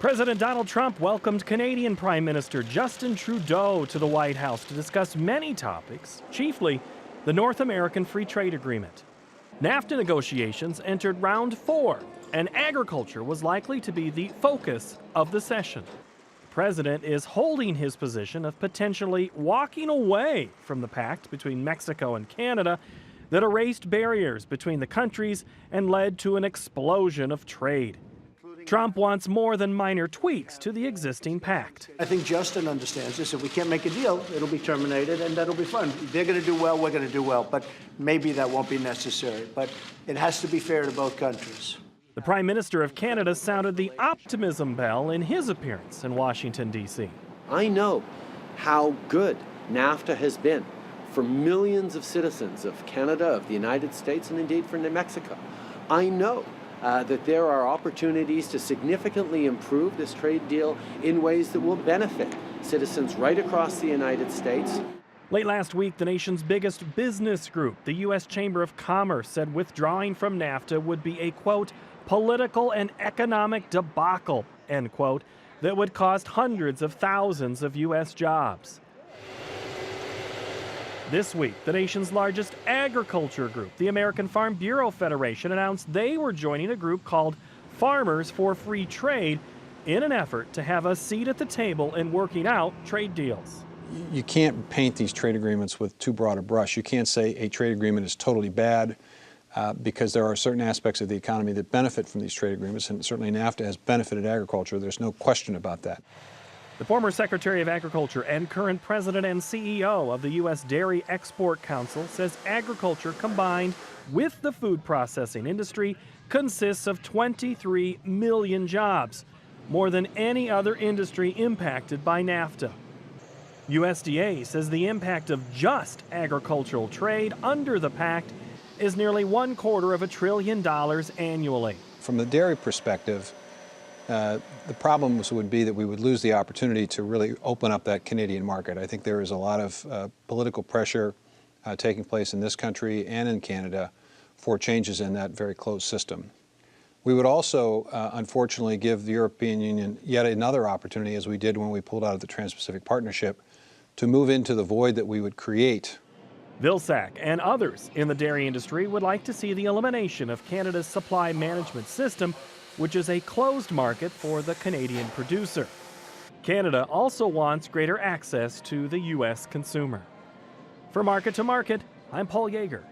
President Donald Trump welcomed Canadian Prime Minister Justin Trudeau to the White House to discuss many topics, chiefly the North American Free Trade Agreement. NAFTA negotiations entered round 4, and agriculture was likely to be the focus of the session. The president is holding his position of potentially walking away from the pact between Mexico and Canada that erased barriers between the countries and led to an explosion of trade. Trump wants more than minor tweaks to the existing pact. I think Justin understands this. If we can't make a deal, it'll be terminated, and that'll be fun. They're going to do well, we're going to do well, but maybe that won't be necessary. But it has to be fair to both countries. The Prime Minister of Canada sounded the optimism bell in his appearance in Washington, D.C. I know how good NAFTA has been for millions of citizens of Canada, of the United States, and indeed for New Mexico. I know that there are opportunities to significantly improve this trade deal in ways that will benefit citizens right across the United States. Late last week, the nation's biggest business group, the U.S. Chamber of Commerce, said withdrawing from NAFTA would be a, quote, political and economic debacle, end quote, that would cost hundreds of thousands of U.S. jobs. This week, the nation's largest agriculture group, the American Farm Bureau Federation, announced they were joining a group called Farmers for Free Trade in an effort to have a seat at the table in working out trade deals. You can't paint these trade agreements with too broad a brush. You can't say a trade agreement is totally bad because there are certain aspects of the economy that benefit from these trade agreements, and certainly NAFTA has benefited agriculture. There's no question about that. The former Secretary of Agriculture and current President and CEO of the U.S. Dairy Export Council says agriculture combined with the food processing industry consists of 23 million jobs, more than any other industry impacted by NAFTA. USDA says the impact of just agricultural trade under the pact is nearly $250 billion annually. From the dairy perspective, the problems would be that we would lose the opportunity to really open up that Canadian market. I think there is a lot of political pressure taking place in this country and in Canada for changes in that very closed system. We would also, unfortunately, give the European Union yet another opportunity, as we did when we pulled out of the Trans-Pacific Partnership, to move into the void that we would create. Vilsack and others in the dairy industry would like to see the elimination of Canada's supply management system, which is a closed market for the Canadian producer. Canada also wants greater access to the U.S. consumer. For Market to Market, I'm Paul Yeager.